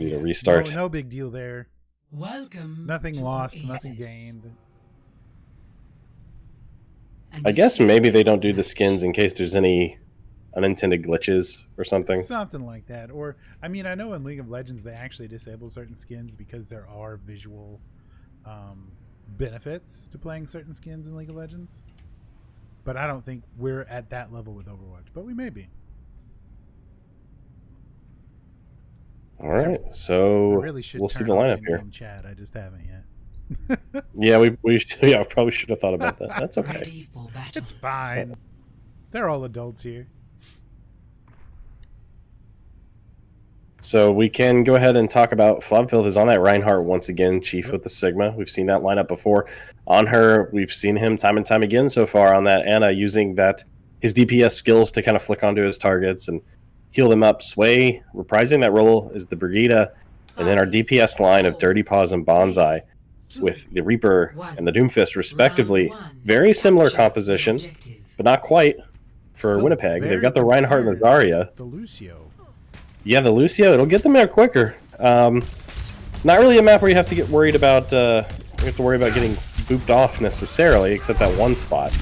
ready to restart. No big deal there. Welcome. Nothing lost, Oasis. nothing gained. I guess maybe they don't do the skins in case there's any unintended glitches or something. Something like that. Or, I mean, I know in League of Legends they actually disable certain skins because there are visual benefits to playing certain skins in League of Legends. But I don't think we're at that level with Overwatch. But we may be. All right, so really we'll see the lineup here. Chat. I just haven't yet. Yeah, we probably should have thought about that. That's okay. It's fine. They're all adults here. So we can go ahead and talk about Flabfilth is on that Reinhardt once again, Chief with the Sigma. We've seen that lineup before. On her, we've seen him time and time again so far on that Anna using his DPS skills to kind of flick onto his targets and heal them up. Sway reprising that role is the Brigida, and then our DPS line of Dirty Paws and Bonsai with the Reaper and the Doomfist respectively. Very similar composition, but not quite for Still WinniPOG. They've got the very Reinhardt and the Zarya. The Lucio. Yeah, the Lucio, it'll get them there quicker. Not really a map where you have to get worried about getting booped off necessarily, except that one spot.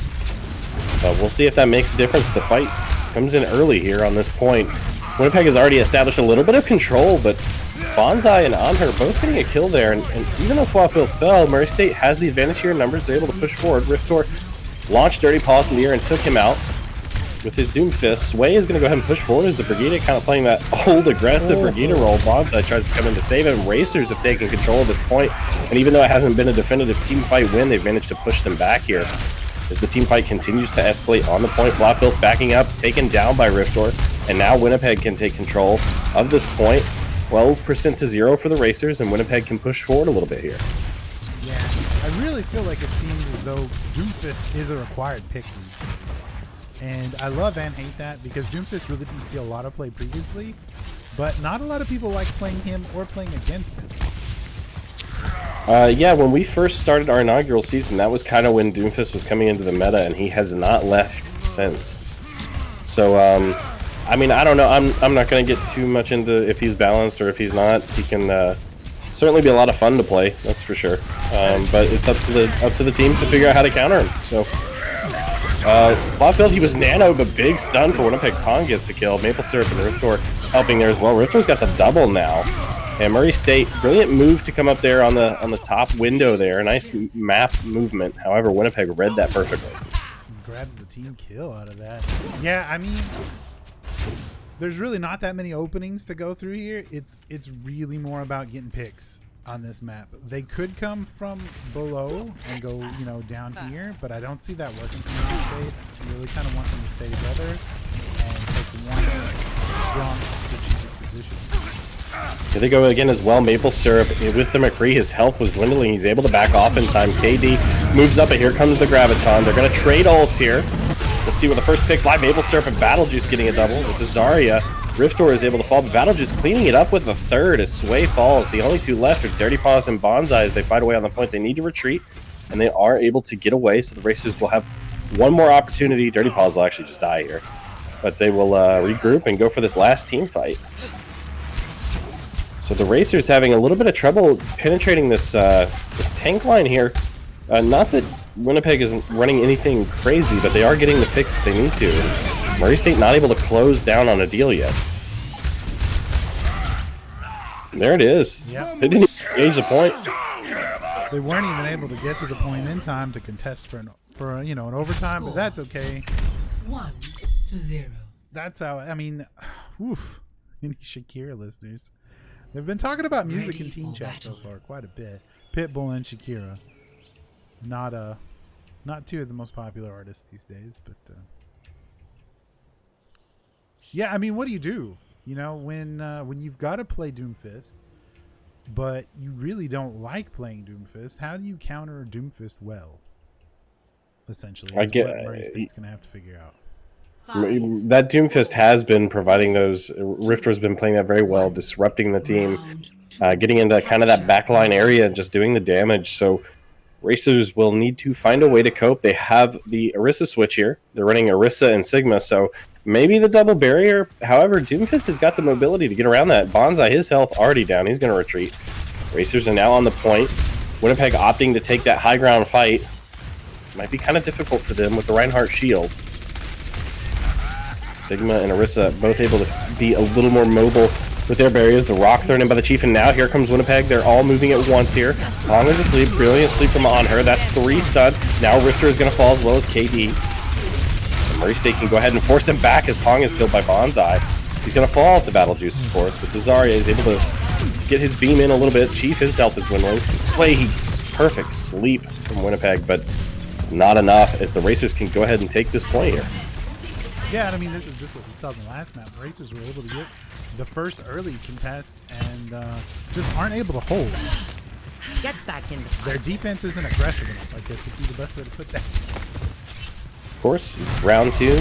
But we'll see if that makes a difference. The fight comes in early here on this point. WinniPOG has already established a little bit of control, but Bonsai and Anher both getting a kill there. And even though Flabfilth fell, Murray State has the advantage here in numbers. They're able to push forward. Riftor launched Dirty Paws in the air and took him out with his Doomfist. Sway is going to go ahead and push forward as the Brigida kind of playing that old aggressive Brigida role. Bonsai tries to come in to save him. Racers have taken control of this point, and even though it hasn't been a definitive team fight win, they've managed to push them back here as the team fight continues to escalate on the point. Flabfilth backing up, taken down by Riftor, and now WinniPOG can take control of this point. 12% to 0 for the Racers, and WinniPOG can push forward a little bit here. Yeah, I really feel like it seems as though Doomfist is a required pick these days. And I love and hate that because Doomfist really didn't see a lot of play previously, but not a lot of people like playing him or playing against him. Yeah, when we first started our inaugural season, that was kind of when Doomfist was coming into the meta, and he has not left since. So, I mean, I don't know. I'm not going to get too much into if he's balanced or if he's not. He can certainly be a lot of fun to play, that's for sure. But it's up to the team to figure out how to counter him. So, Flabfilth, he was nano, but big stun for WinniPOG. Kong gets a kill. Maple Syrup and Riftor helping there as well. Riftor's got the double now. And Murray State, brilliant move to come up there on the top window there. A nice map movement. However, WinniPOG read that perfectly. Grabs the team kill out of that. Yeah, I mean, there's really not that many openings to go through here. It's really more about getting picks on this map. They could come from below and go, down here, but I don't see that working for Murray State. I really kind of want them to stay together and take one strong strategic position. Here they go again as well. Maple Syrup with the McCree. His health was dwindling. He's able to back off in time. KD moves up, and here comes the Graviton. They're going to trade ults here. We'll see what the first pick's live. Maple Syrup and Battlejuice getting a double with the Zarya. Riftor is able to fall, but Battlejuice cleaning it up with the third as Sway falls. The only two left are Dirty Paws and Bonsai as they fight away on the point. They need to retreat, and they are able to get away, so the Racers will have one more opportunity. Dirty Paws will actually just die here, but they will regroup and go for this last team fight. So the Racers having a little bit of trouble penetrating this this tank line here. Not that WinniPOG isn't running anything crazy, but they are getting the picks that they need to. And Murray State not able to close down on a deal yet. There it is. Yep. They didn't even engage the point. They weren't even able to get to the point in time to contest for an overtime, but that's okay. 1-0. That's how. I mean, oof. Any Shakira listeners? They've been talking about music in team chat so far quite a bit. Pitbull and Shakira, not two of the most popular artists these days, but yeah. I mean, what do you do? When you've got to play Doomfist, but you really don't like playing Doomfist, how do you counter Doomfist well? Essentially, is what Murray State's gonna have to figure out. That Doomfist has been providing those. Riftor's been playing that very well, disrupting the team, getting into kind of that backline area and just doing the damage. So Racers will need to find a way to cope. They have the Orisa switch here. They're running Orisa and Sigma, so maybe the double barrier. However, Doomfist has got the mobility to get around that. Bonsai, his health already down. He's going to retreat. Racers are now on the point. WinniPOG opting to take that high ground fight. Might be kind of difficult for them with the Reinhardt shield. Sigma and Orisa both able to be a little more mobile with their barriers. The rock thrown in by the Chief, and now here comes WinniPOG. They're all moving at once here. Pong is asleep. Brilliant sleep from on her. That's 3 stun. Now Rifter is going to fall as well as KD. And Murray State can go ahead and force them back as Pong is killed by Bonsai. He's going to fall to Battle Juice, of course, but Zarya is able to get his beam in a little bit. Chief, his health is dwindling. Slay, perfect sleep from WinniPOG, but it's not enough as the Racers can go ahead and take this point here. Yeah, and I mean, this is just what we saw in the last map. Racers were able to get the first early contest and just aren't able to hold. Get back in the Their defense isn't aggressive enough, I guess would be the best way to put that. Of course, it's round 2.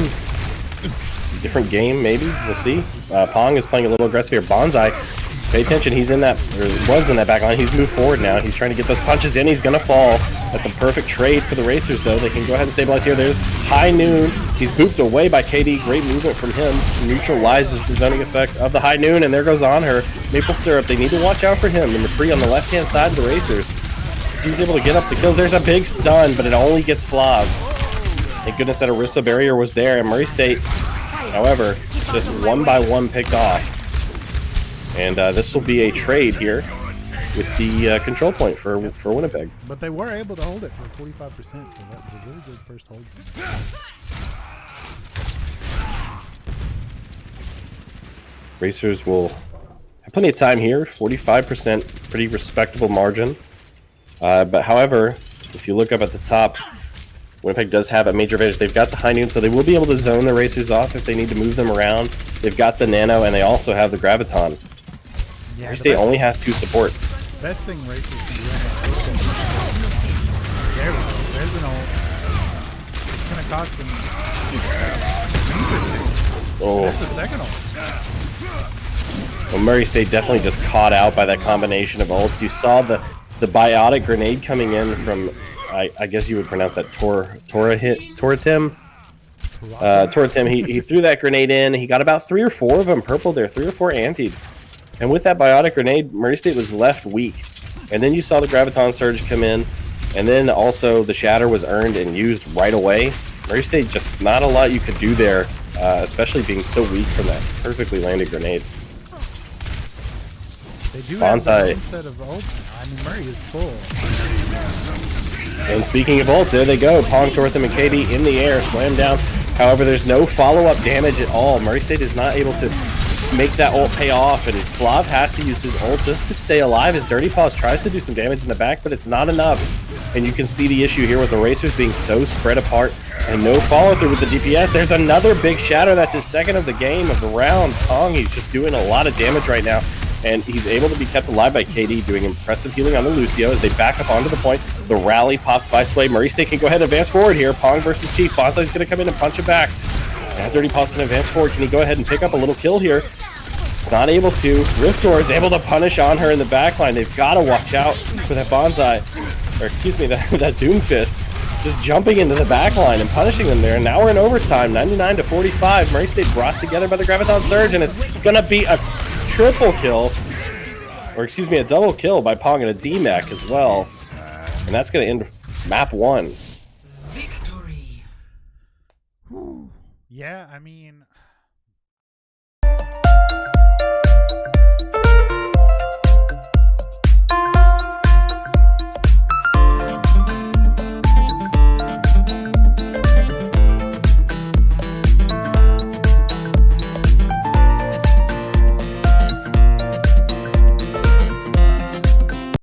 Different game, maybe. We'll see. Pong is playing a little aggressive here. Bonsai, pay attention. He's in that, or was in that back line. He's moved forward now. He's trying to get those punches in. He's going to fall. That's a perfect trade for the Racers, though. They can go ahead and stabilize here. There's High Noon. He's booped away by KD. Great movement from him. Neutralizes the zoning effect of the High Noon, and there goes on her. Maple Syrup. They need to watch out for him. Number 3 on the left-hand side of the Racers. He's able to get up the kills. There's a big stun, but it only gets flogged. Thank goodness that Orisa barrier was there, and Murray State, however, just 1 by 1 picked off. And this will be a trade here with the control point for WinniPOG. But they were able to hold it for 45%, so that was a really good first hold. Racers will have plenty of time here, 45%, pretty respectable margin. But however, if you look up at the top, WinniPOG does have a major advantage. They've got the High Noon, so they will be able to zone the Racers off if they need to move them around. They've got the Nano, and they also have the Graviton. Yeah, Murray State only has 2 supports. Best thing Racers can do right now. There we go. There's an ult. It's going to cost them. Oh. There's the second ult. Well, Murray State definitely just caught out by that combination of ults. You saw the biotic grenade coming in from, I guess you would pronounce that Toratim. He threw that grenade in. He got about 3 or 4 of them purple there, 3 or 4 antied. And with that biotic grenade, Murray State was left weak. And then you saw the Graviton Surge come in, and then also the Shatter was earned and used right away. Murray State, just not a lot you could do there, especially being so weak from that perfectly landed grenade. They do have their own set of ults. I mean, Murray is full. And speaking of ults, there they go. Pong, Tortham, and KD in the air, slam down. However, there's no follow-up damage at all. Murray State is not able to make that ult pay off, and Flav has to use his ult just to stay alive. His Dirty Paws tries to do some damage in the back, but it's not enough. And you can see the issue here with the Racers being so spread apart and no follow-through with the DPS. There's another big shatter. That's his second of the game, of the round. Pong, he's just doing a lot of damage right now. And he's able to be kept alive by KD, doing impressive healing on the Lucio as they back up onto the point. The rally popped by Sway. Murray State can go ahead and advance forward here. Pong versus Chief. Bonsai's going to come in and punch him back. And Dirty Paws can advance forward. Can he go ahead and pick up a little kill here? He's not able to. Riftor is able to punish on her in the backline. They've got to watch out for that Bonsai, or excuse me, that Doomfist, just jumping into the backline and punishing them there. And now we're in overtime, 99-45. Murray State brought together by the Graviton Surge, and it's going to be a triple kill, or excuse me, a double kill by Pong and a DMAC as well. And that's going to end map 1. Victory. Yeah, I mean,